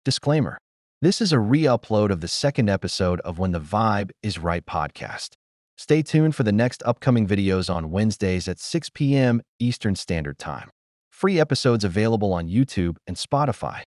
Disclaimer. This is a re-upload of the second episode of When the Vibe is Right podcast. Stay tuned for the next upcoming videos on Wednesdays at 6 p.m. Eastern Standard Time. Free episodes available on YouTube and Spotify.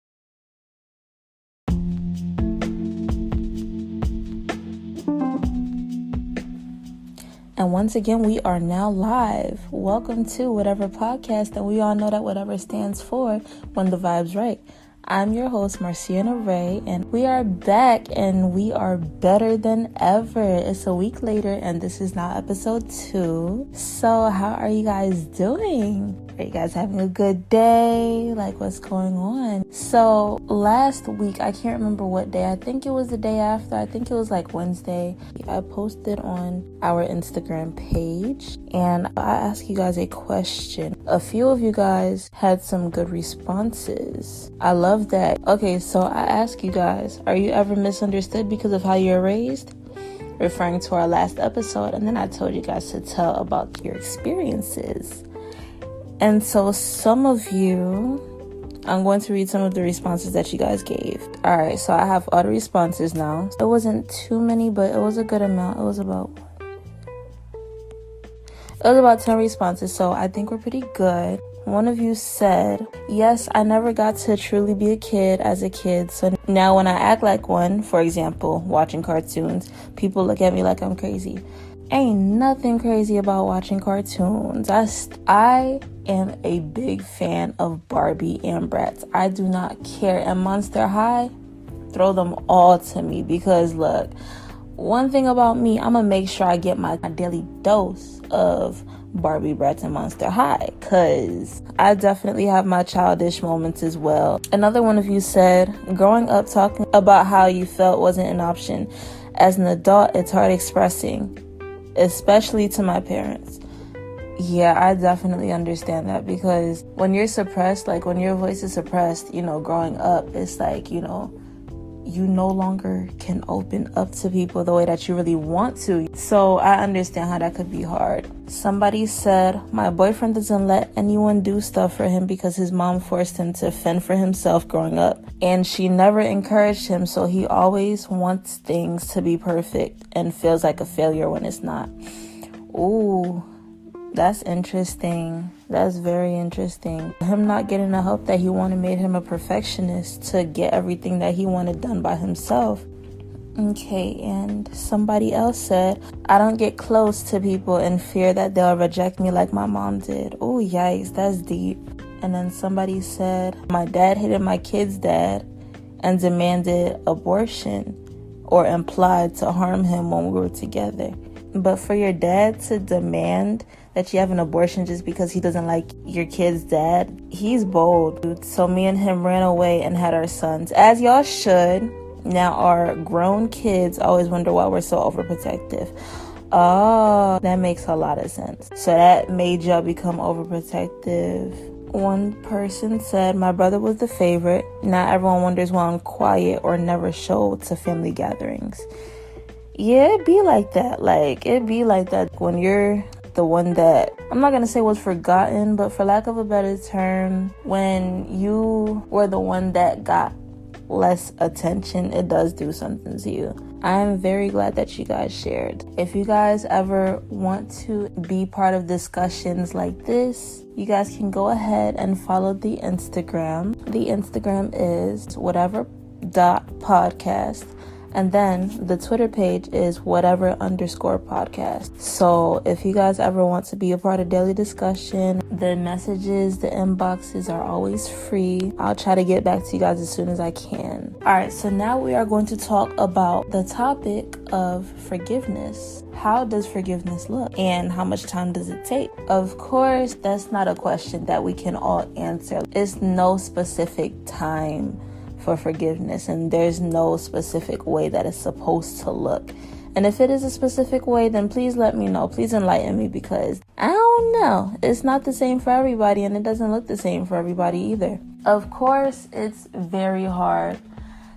And once again, we are now live. Welcome to Whatever Podcast, and we all know that whatever stands for When the Vibe's Right. I'm your host, Marciana Ray, and we are back, and we are better than ever. It's a week later, and this is now episode 2. So how are you guys doing? Are you guys having a good day? Like, what's going on? So last week, I can't remember what day. I think it was the day after. I think it was like Wednesday. I posted on our Instagram page, and I asked you guys a question. A few of you guys had some good responses. I love that. Okay, so I asked you guys, are you ever misunderstood because of how you're raised? Referring to our last episode, and then I told you guys to tell about your experiences. And so some of you, I'm going to read some of the responses that you guys gave. All right, so I have all the responses now. It wasn't too many, but it was a good amount. It was about 10 responses, so I think we're pretty good. One of you said, yes, I never got to truly be a kid as a kid, so now when I act like one, for example, watching cartoons, people look at me like I'm crazy. Ain't nothing crazy about watching cartoons. I am a big fan of Barbie and Bratz. I do not care. And Monster High, throw them all to me, because look, one thing about me, I'm gonna make sure I get my daily dose of Barbie, Bratz, and Monster High, because I definitely have my childish moments as well. Another one of you said, growing up talking about how you felt wasn't an option. As an adult, it's hard expressing, especially to my parents. Yeah, I definitely understand that, because when you're suppressed, like when your voice is suppressed, growing up, it's like, you no longer can open up to people the way that you really want to. So I understand how that could be hard. Somebody said, my boyfriend doesn't let anyone do stuff for him because his mom forced him to fend for himself growing up. And she never encouraged him, so he always wants things to be perfect and feels like a failure when it's not. Ooh, that's interesting. That's very interesting. Him not getting the help that he wanted made him a perfectionist to get everything that he wanted done by himself. Okay, and somebody else said, I don't get close to people in fear that they'll reject me like my mom did. Oh, yikes, that's deep. And then somebody said, my dad hated my kid's dad and demanded abortion or implied to harm him when we were together. But for your dad to demand that you have an abortion just because he doesn't like your kid's dad, he's bold. So me and him ran away and had our sons, as y'all should. Now our grown kids always wonder why we're so overprotective. Oh, that makes a lot of sense. So that made y'all become overprotective. One person said, my brother was the favorite. Now everyone wonders why I'm quiet or never show to family gatherings. Yeah, it'd be like that. It'd be like that when you're the one that, I'm not going to say was forgotten, but for lack of a better term, when you were the one that got less attention, it does do something to you. I am very glad that you guys shared. If you guys ever want to be part of discussions like this, you guys can go ahead and follow the Instagram. The Instagram is whatever.podcast. And then the Twitter page is whatever_podcast. So if you guys ever want to be a part of daily discussion, the messages, the inboxes are always free. I'll try to get back to you guys as soon as I can. All right, so now we are going to talk about the topic of forgiveness. How does forgiveness look? And how much time does it take? Of course, that's not a question that we can all answer. It's no specific time for forgiveness, and there's no specific way that it's supposed to look. And if it is a specific way, then please let me know. Please enlighten me, because I don't know. It's not the same for everybody, and it doesn't look the same for everybody either. Of course, it's very hard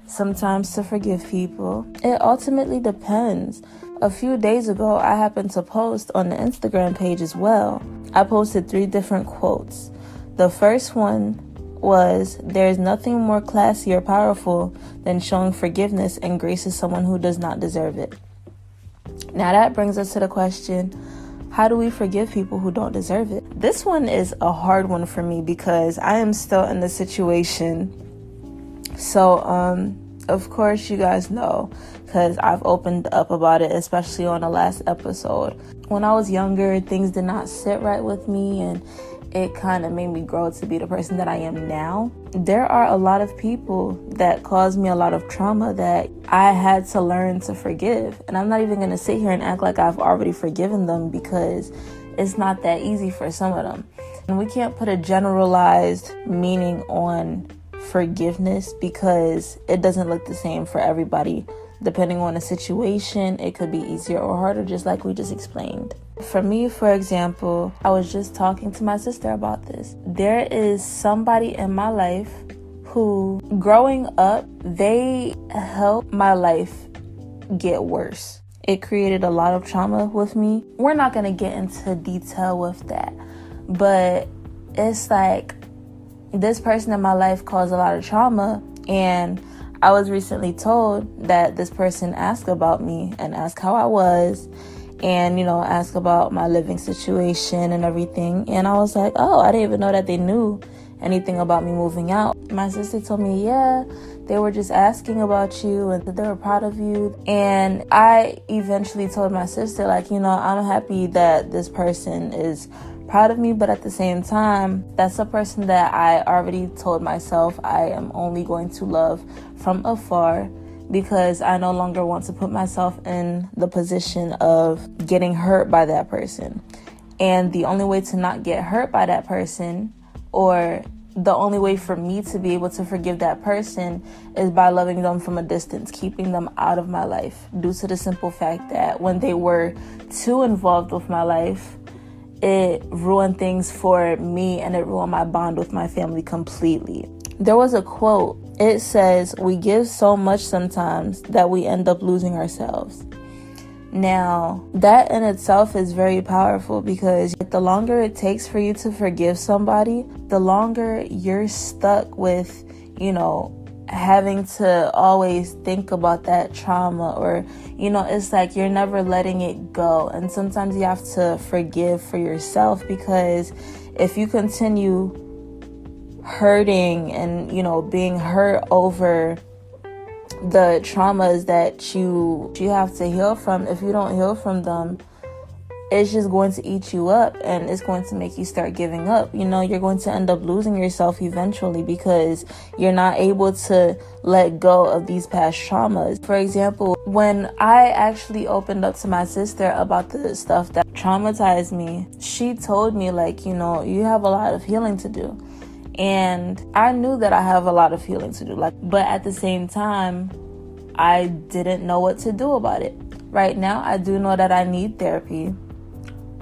sometimes to forgive people. It ultimately depends. A few days ago, I happened to post on the Instagram page as well. I posted 3 different quotes. The first one was, "There's nothing more classy or powerful than showing forgiveness and grace to someone who does not deserve it." Now that brings us to the question, how do we forgive people who don't deserve it? This one is a hard one for me because I am still in the situation. So, of course, you guys know, because I've opened up about it, especially on the last episode. When I was younger, things did not sit right with me, and it kind of made me grow to be the person that I am now. There are a lot of people that caused me a lot of trauma that I had to learn to forgive. And I'm not even going to sit here and act like I've already forgiven them, because it's not that easy for some of them. And we can't put a generalized meaning on forgiveness because it doesn't look the same for everybody. Depending on the situation, it could be easier or harder, just like we just explained. For me, for example, I was just talking to my sister about this. There is somebody in my life who, growing up, they helped my life get worse. It created a lot of trauma with me. We're not going to get into detail with that, but it's like this person in my life caused a lot of trauma, and I was recently told that this person asked about me and asked how I was and, asked about my living situation and everything. And I was like, oh, I didn't even know that they knew anything about me moving out. My sister told me, yeah, they were just asking about you and that they were proud of you. And I eventually told my sister, I'm happy that this person is proud of me, but at the same time, that's a person that I already told myself I am only going to love from afar, because I no longer want to put myself in the position of getting hurt by that person. And the only way to not get hurt by that person, or the only way for me to be able to forgive that person, is by loving them from a distance, keeping them out of my life, due to the simple fact that when they were too involved with my life, it ruined things for me and it ruined my bond with my family completely. There was a quote. It says, "We give so much sometimes that we end up losing ourselves." Now, that in itself is very powerful, because the longer it takes for you to forgive somebody, the longer you're stuck with, having to always think about that trauma, or, it's like you're never letting it go. And sometimes you have to forgive for yourself, because if you continue hurting and, being hurt over the traumas that you have to heal from, if you don't heal from them, it's just going to eat you up, and it's going to make you start giving up. You're going to end up losing yourself eventually, because you're not able to let go of these past traumas. For example, when I actually opened up to my sister about the stuff that traumatized me, she told me, you have a lot of healing to do. And I knew that I have a lot of healing to do, but at the same time, I didn't know what to do about it. Right now, I do know that I need therapy.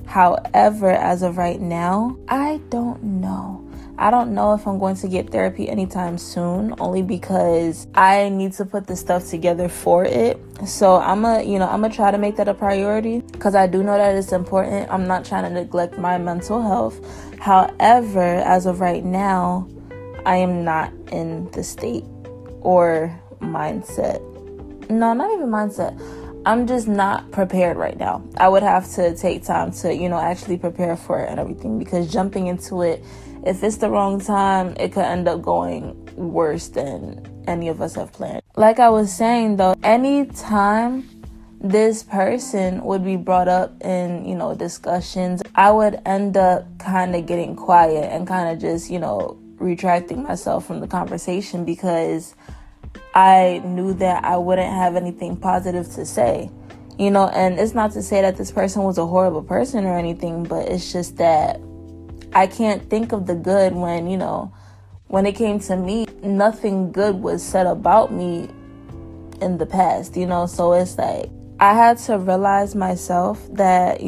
However, as of right now, I don't know. I don't know if I'm going to get therapy anytime soon, only because I need to put the stuff together for it. So I'm gonna try to make that a priority, because I do know that it's important. I'm not trying to neglect my mental health. However, as of right now, I am not in the state or mindset. No, not even mindset. I'm just not prepared right now. I would have to take time to, actually prepare for it and everything, because jumping into it, if it's the wrong time, it could end up going worse than any of us have planned. Like I was saying, though, anytime this person would be brought up in, discussions, I would end up kind of getting quiet and kind of just, retracting myself from the conversation, because I knew that I wouldn't have anything positive to say, and it's not to say that this person was a horrible person or anything, but it's just that I can't think of the good when it came to me, nothing good was said about me in the past, so it's like I had to realize myself that,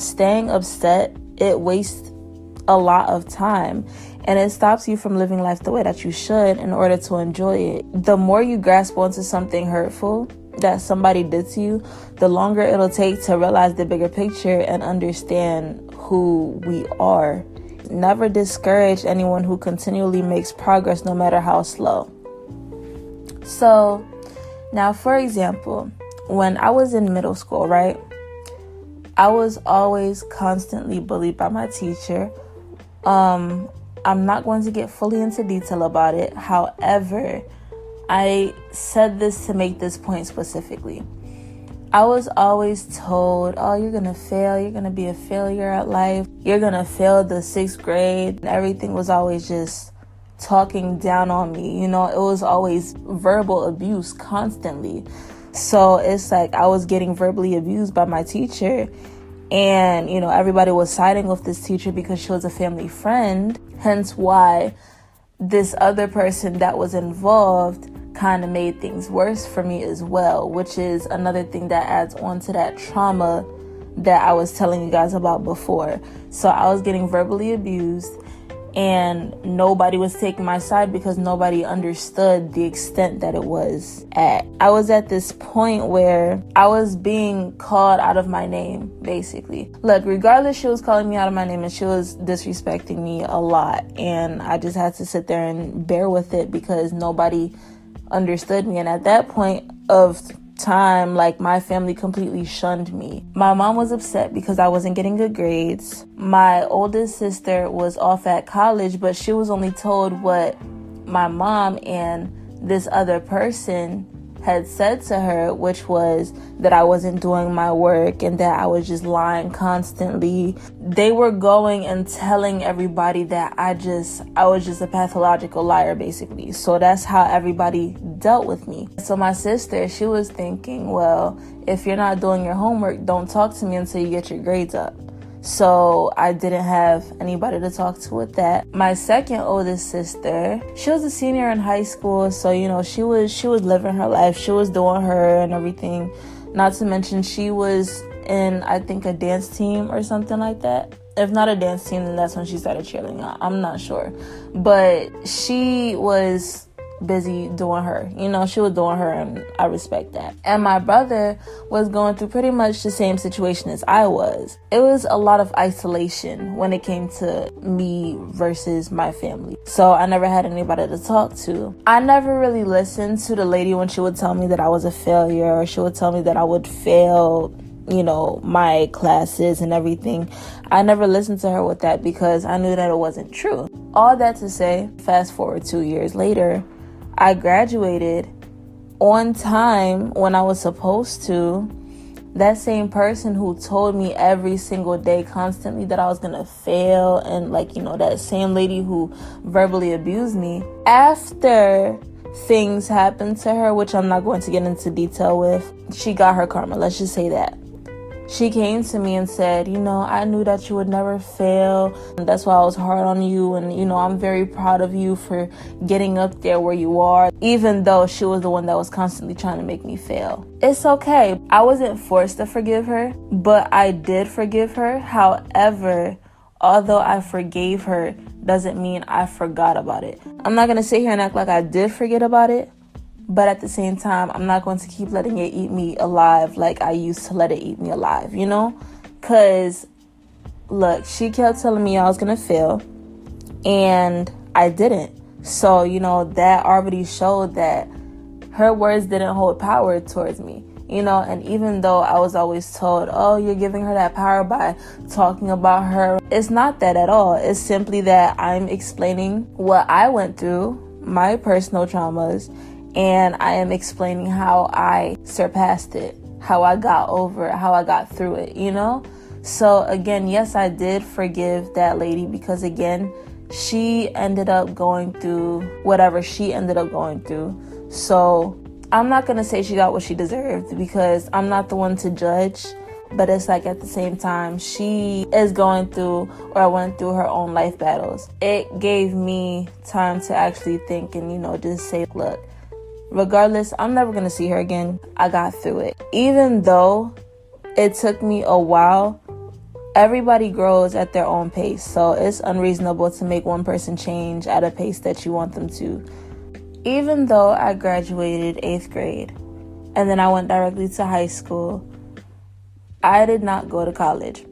staying upset, it wastes a lot of time, and it stops you from living life the way that you should in order to enjoy it. The more you grasp onto something hurtful that somebody did to you, the longer it'll take to realize the bigger picture and understand who we are, Never discourage anyone who continually makes progress, no matter how slow. So now, for example, when I was in middle school, right, I was always constantly bullied by my teacher. I'm not going to get fully into detail about it. However, I said this to make this point specifically. I was always told, oh, you're going to fail. You're going to be a failure at life. You're going to fail the 6th grade. Everything was always just talking down on me. You know, it was always verbal abuse constantly. So it's like I was getting verbally abused by my teacher. And, you know, everybody was siding with this teacher because she was a family friend. Hence why this other person that was involved kind of made things worse for me as well, which is another thing that adds on to that trauma that I was telling you guys about before. So I was getting verbally abused, and nobody was taking my side because nobody understood the extent that it was at. I was at this point where I was being called out of my name, basically. Look, regardless, she was calling me out of my name and she was disrespecting me a lot. And I just had to sit there and bear with it because nobody understood me. And at that point of time, like, my family completely shunned me. My mom was upset because I wasn't getting good grades. My oldest sister was off at college, but she was only told what my mom and this other person had said to her, which was that I wasn't doing my work and that I was just lying constantly. They were going and telling everybody that I was just a pathological liar, basically. So that's how everybody dealt with me. So my sister, she was thinking, well, if you're not doing your homework, don't talk to me until you get your grades up. So I didn't have anybody to talk to with that. My second oldest sister, she was a senior in high school. So, you know, she was living her life. She was doing her and everything. Not to mention she was in, I think, a dance team or something like that. If not a dance team, then that's when she started cheerleading. I'm not sure. But she was busy doing her. You know, she was doing her, and I respect that. And my brother was going through pretty much the same situation as I was. It was a lot of isolation when it came to me versus my family. So I never had anybody to talk to. I never really listened to the lady when she would tell me that I was a failure, or she would tell me that I would fail, you know, my classes and everything. I never listened to her with that because I knew that it wasn't true. All that to say, fast forward 2 years later, I graduated on time when I was supposed to. That same person who told me every single day constantly that I was gonna fail, and, like, you know, that same lady who verbally abused me, after things happened to her, which I'm not going to get into detail with, she got her karma. Let's just say that. She came to me and said, you know, I knew that you would never fail. And that's why I was hard on you. And, you know, I'm very proud of you for getting up there where you are, even though she was the one that was constantly trying to make me fail. It's okay. I wasn't forced to forgive her, but I did forgive her. However, although I forgave her, doesn't mean I forgot about it. I'm not going to sit here and act like I did forget about it. But at the same time, I'm not going to keep letting it eat me alive like I used to let it eat me alive, you know? Because, look, she kept telling me I was going to fail, and I didn't. So, you know, that already showed that her words didn't hold power towards me, you know? And even though I was always told, oh, you're giving her that power by talking about her, it's not that at all. It's simply that I'm explaining what I went through, my personal traumas, and I am explaining how I surpassed it, how I got over it, how I got through it, you know? So again, yes, I did forgive that lady because, again, she ended up going through whatever she ended up going through. So I'm not going to say she got what she deserved because I'm not the one to judge. But it's like, at the same time, she is going through, or went through, her own life battles. It gave me time to actually think and, you know, just say, look, regardless, I'm never going to see her again. I got through it. Even though it took me a while, everybody grows at their own pace. So it's unreasonable to make one person change at a pace that you want them to. Even though I graduated 8th grade and then I went directly to high school, I did not go to college.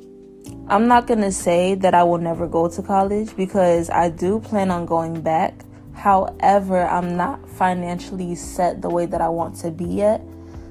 I'm not going to say that I will never go to college because I do plan on going back. However, I'm not financially set the way that I want to be yet.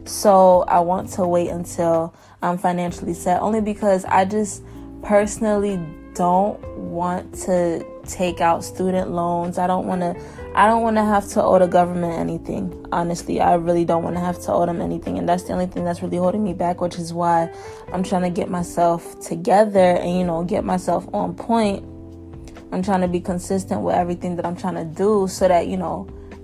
So I want to wait until I'm financially set, only because I just personally don't want to take out student loans. I don't want to have to owe the government anything. Honestly, I really don't want to have to owe them anything. And that's the only thing that's really holding me back, which is why I'm trying to get myself together and, get myself on point. I'm trying to be consistent with everything that I'm trying to do so that,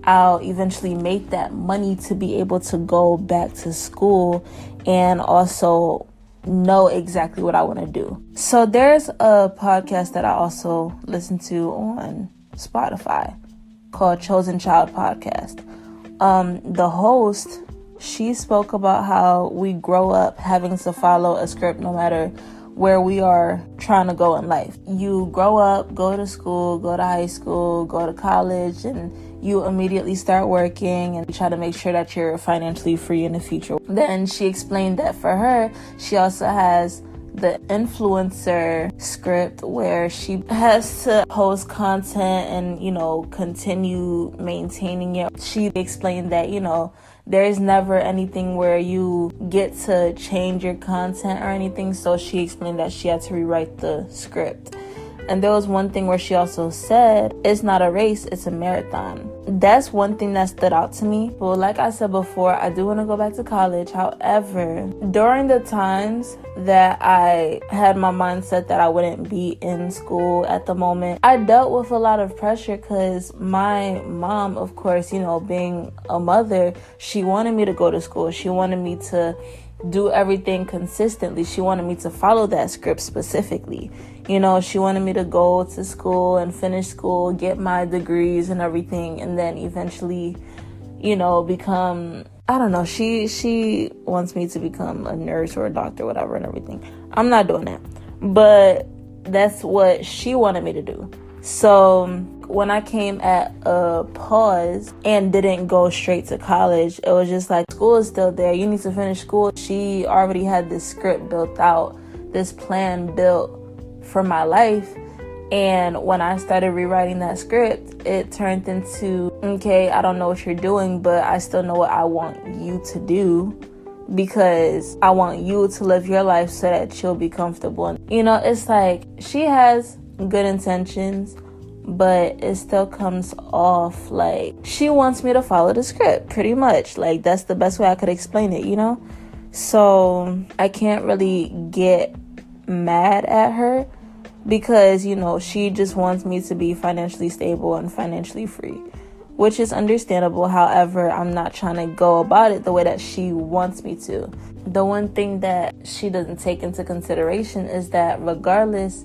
I'll eventually make that money to be able to go back to school and also know exactly what I want to do. So there's a podcast that I also listen to on Spotify called Chosen Child Podcast. The host, she spoke about how we grow up having to follow a script no matter where we are trying to go in life. You grow up, go to school, go to high school, go to college, and you immediately start working and try to make sure that you're financially free in the future. Then she explained that for her, she also has the influencer script where she has to post content and, continue maintaining it. She explained that, there's never anything where you get to change your content or anything. So she explained that she had to rewrite the script. And there was one thing where she also said, it's not a race, it's a marathon. That's one thing that stood out to me. But like I said before, I do want to go back to college. However, during the times that I had my mindset that I wouldn't be in school at the moment, I dealt with a lot of pressure because my mom, of course, being a mother, she wanted me to go to school. She wanted me to do everything consistently. She wanted me to follow that script specifically. She wanted me to go to school and finish school, get my degrees and everything, and then eventually, become, I don't know, she wants me to become a nurse or a doctor, whatever, and everything. I'm not doing that. But that's what she wanted me to do. So when I came at a pause and didn't go straight to college, it was just like, school is still there. You need to finish school. She already had this script built out, this plan built for my life. And when I started rewriting that script, it turned into, okay, I don't know what you're doing, but I still know what I want you to do, because I want you to live your life so that you'll be comfortable. It's like she has good intentions, but it still comes off like she wants me to follow the script, pretty much. Like, that's the best way I could explain it, So I can't really get mad at her because, she just wants me to be financially stable and financially free, which is understandable. However, I'm not trying to go about it the way that she wants me to. The one thing that she doesn't take into consideration is that regardless,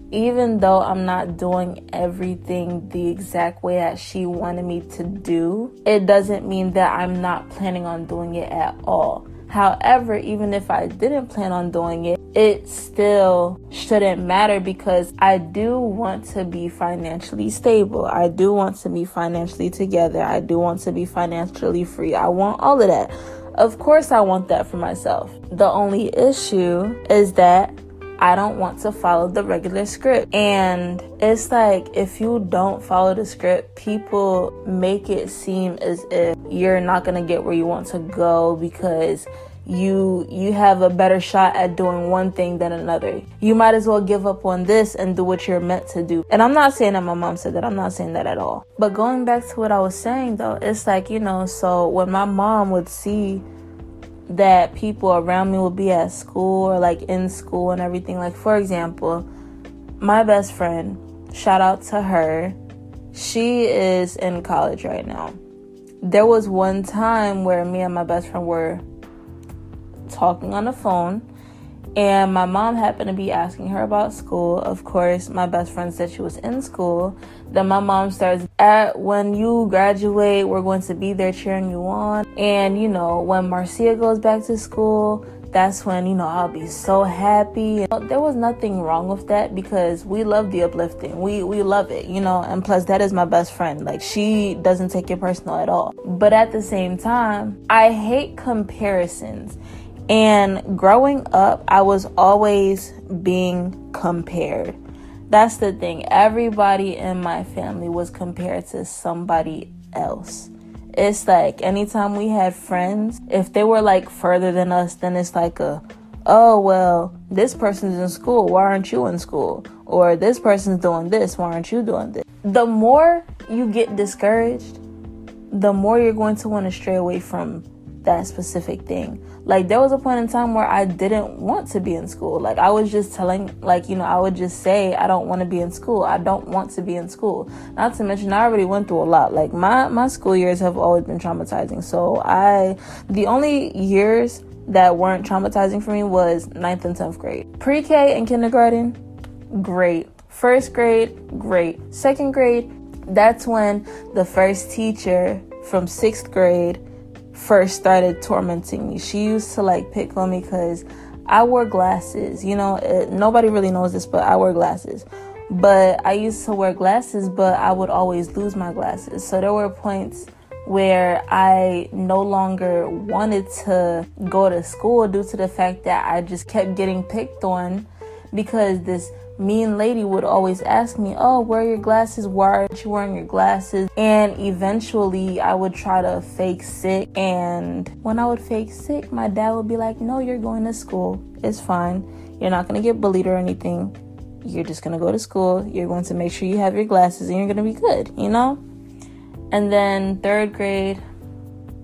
even though I'm not doing everything the exact way that she wanted me to do, it doesn't mean that I'm not planning on doing it at all. However, even if I didn't plan on doing it, it still shouldn't matter because I do want to be financially stable. I do want to be financially together. I do want to be financially free. I want all of that. Of course, I want that for myself. The only issue is that I don't want to follow the regular script. And it's like, if you don't follow the script, people make it seem as if you're not going to get where you want to go because you have a better shot at doing one thing than another. You might as well give up on this and do what you're meant to do. And I'm not saying that my mom said that. I'm not saying that at all. But going back to what I was saying, though, it's like, so when my mom would see that people around me will be at school or like in school and everything. Like, for example, my best friend, shout out to her, she is in college right now. There was one time where me and my best friend were talking on the phone and my mom happened to be asking her about school. Of course, my best friend said she was in school. Then my mom starts, when you graduate, we're going to be there cheering you on. And, when Marcia goes back to school, that's when, I'll be so happy. There was nothing wrong with that because we love the uplifting. We love it, and plus that is my best friend. Like, she doesn't take it personal at all. But at the same time, I hate comparisons. And growing up, I was always being compared. That's the thing. Everybody in my family was compared to somebody else. It's like anytime we had friends, if they were like further than us, then it's like oh, well, this person's in school. Why aren't you in school? Or this person's doing this. Why aren't you doing this? The more you get discouraged, the more you're going to want to stray away from that specific thing. Like, there was a point in time where I didn't want to be in school. Like, I was just telling, I would just say, I don't want to be in school. I don't want to be in school. Not to mention, I already went through a lot. Like, my school years have always been traumatizing. So the only years that weren't traumatizing for me was 9th and 10th grade. Pre-K and kindergarten, great. First grade, great. Second grade, that's when the first teacher from 6th grade first started tormenting me. She used to pick on me because I wore glasses. Nobody really knows this, but I wear glasses. But I used to wear glasses, but I would always lose my glasses. So there were points where I no longer wanted to go to school due to the fact that I just kept getting picked on because this mean lady would always ask me, oh, where are your glasses? Why aren't you wearing your glasses? And eventually I would try to fake sick. And when I would fake sick, my dad would be like, no, you're going to school. It's fine. You're not going to get bullied or anything. You're just going to go to school. You're going to make sure you have your glasses and you're going to be good, And then 3rd grade,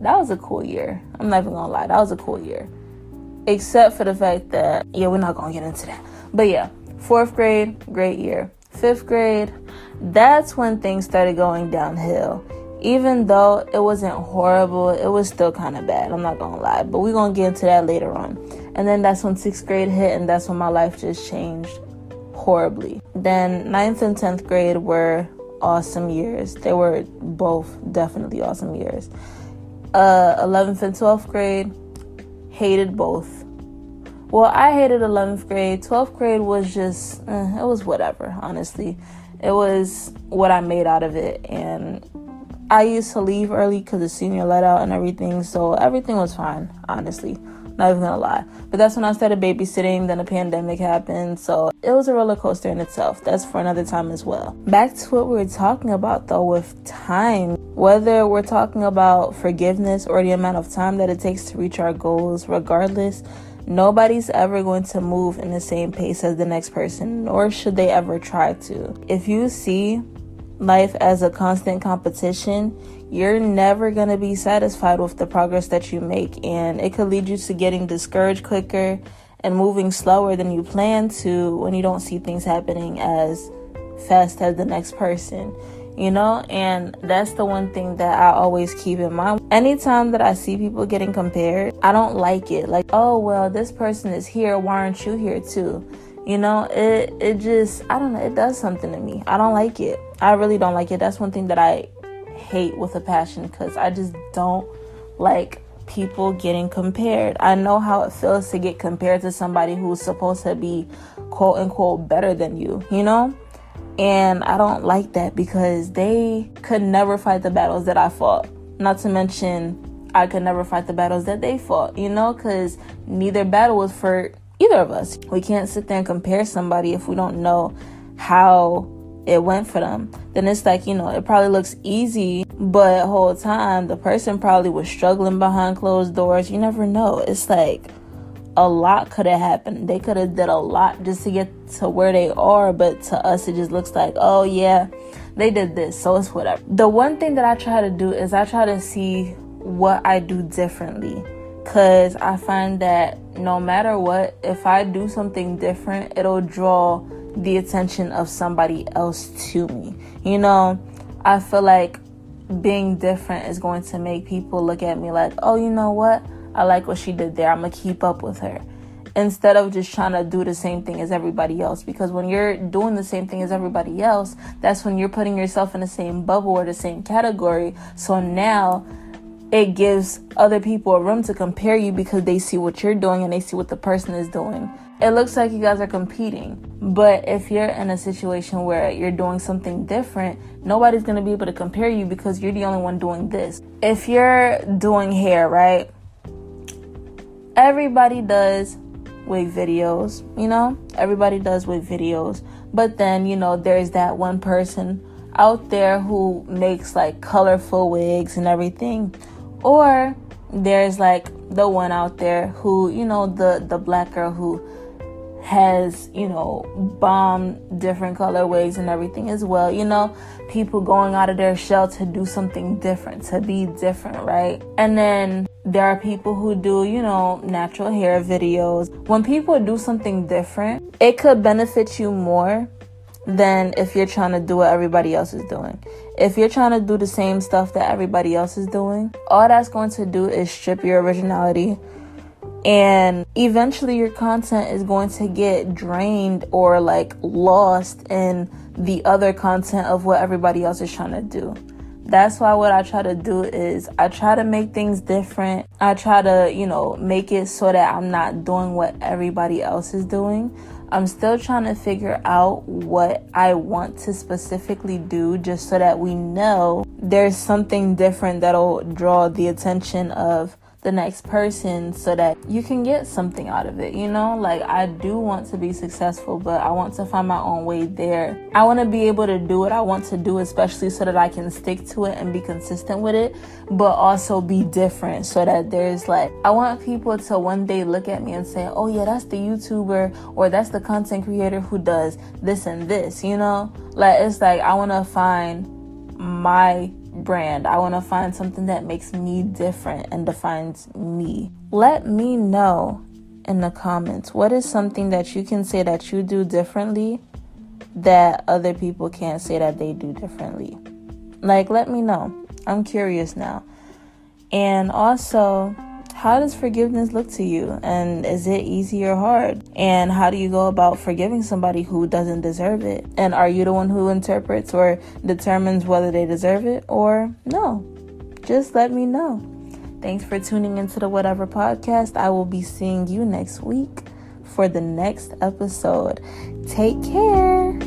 that was a cool year. I'm not even going to lie. That was a cool year. Except for the fact that, we're not going to get into that. But 4th grade, great year. 5th grade, that's when things started going downhill. Even though it wasn't horrible, it was still kind of bad. I'm not going to lie. But we're going to get into that later on. And then that's when 6th grade hit, and that's when my life just changed horribly. Then 9th and 10th grade were awesome years. They were both definitely awesome years. 11th and 12th grade, hated both. Well, I hated 11th grade. 12th grade was just, it was whatever, honestly. It was what I made out of it. And I used to leave early because the senior let out and everything. So everything was fine, honestly. Not even gonna lie. But that's when I started babysitting. Then the pandemic happened. So it was a roller coaster in itself. That's for another time as well. Back to what we were talking about, though, with time. Whether we're talking about forgiveness or the amount of time that it takes to reach our goals, regardless, nobody's ever going to move in the same pace as the next person, nor should they ever try to. If you see life as a constant competition, you're never going to be satisfied with the progress that you make, and it could lead you to getting discouraged quicker and moving slower than you plan to when you don't see things happening as fast as the next person. And that's the one thing that I always keep in mind. Anytime that I see people getting compared, I don't like it. Like, oh, well, this person is here. Why aren't you here too? It just, I don't know. It does something to me. I don't like it. I really don't like it. That's one thing that I hate with a passion, because I just don't like people getting compared. I know how it feels to get compared to somebody who's supposed to be quote unquote better than you, And I don't like that because they could never fight the battles that I fought. Not to mention, I could never fight the battles that they fought, because neither battle was for either of us. We can't sit there and compare somebody if we don't know how it went for them. Then it's like, it probably looks easy, but the whole time the person probably was struggling behind closed doors. You never know. It's like a lot could have happened. They could have did a lot just to get to where they are, but to us it just looks like, oh yeah, they did this, so it's whatever. The one thing that I try to do is I try to see what I do differently, because I find that no matter what, if I do something different, it'll draw the attention of somebody else to me. I feel like being different is going to make people look at me like, oh, you know what? I like what she did there. I'm going to keep up with her. Instead of just trying to do the same thing as everybody else. Because when you're doing the same thing as everybody else, that's when you're putting yourself in the same bubble or the same category. So now it gives other people a room to compare you because they see what you're doing and they see what the person is doing. It looks like you guys are competing. But if you're in a situation where you're doing something different, nobody's going to be able to compare you because you're the only one doing this. If you're doing hair, right? everybody does wig videos, everybody does wig videos. But then, there's that one person out there who makes like colorful wigs and everything. Or there's like the one out there who, the black girl who has, bomb different color wigs and everything as well. People going out of their shell to do something different, to be different, right? And then there are people who do, natural hair videos. When people do something different, it could benefit you more than if you're trying to do what everybody else is doing. If you're trying to do the same stuff that everybody else is doing, all that's going to do is strip your originality. And eventually your content is going to get drained or like lost in the other content of what everybody else is trying to do. That's why what I try to do is I try to make things different. I try to, make it so that I'm not doing what everybody else is doing. I'm still trying to figure out what I want to specifically do, just so that we know there's something different that'll draw the attention of the next person, so that you can get something out of it. Like, I do want to be successful, but I want to find my own way there. I want to be able to do what I want to do, especially so that I can stick to it and be consistent with it, but also be different, so that there's like, I want people to one day look at me and say, oh yeah, that's the YouTuber or that's the content creator who does this and this, like, it's like, I want to find my brand. I want to find something that makes me different and defines me. Let me know in the comments, what is something that you can say that you do differently that other people can't say that they do differently? Like, let me know. I'm curious now. And also, how does forgiveness look to you? And is it easy or hard? And how do you go about forgiving somebody who doesn't deserve it? And are you the one who interprets or determines whether they deserve it or no? Just let me know. Thanks for tuning into the Whatever Podcast. I will be seeing you next week for the next episode. Take care.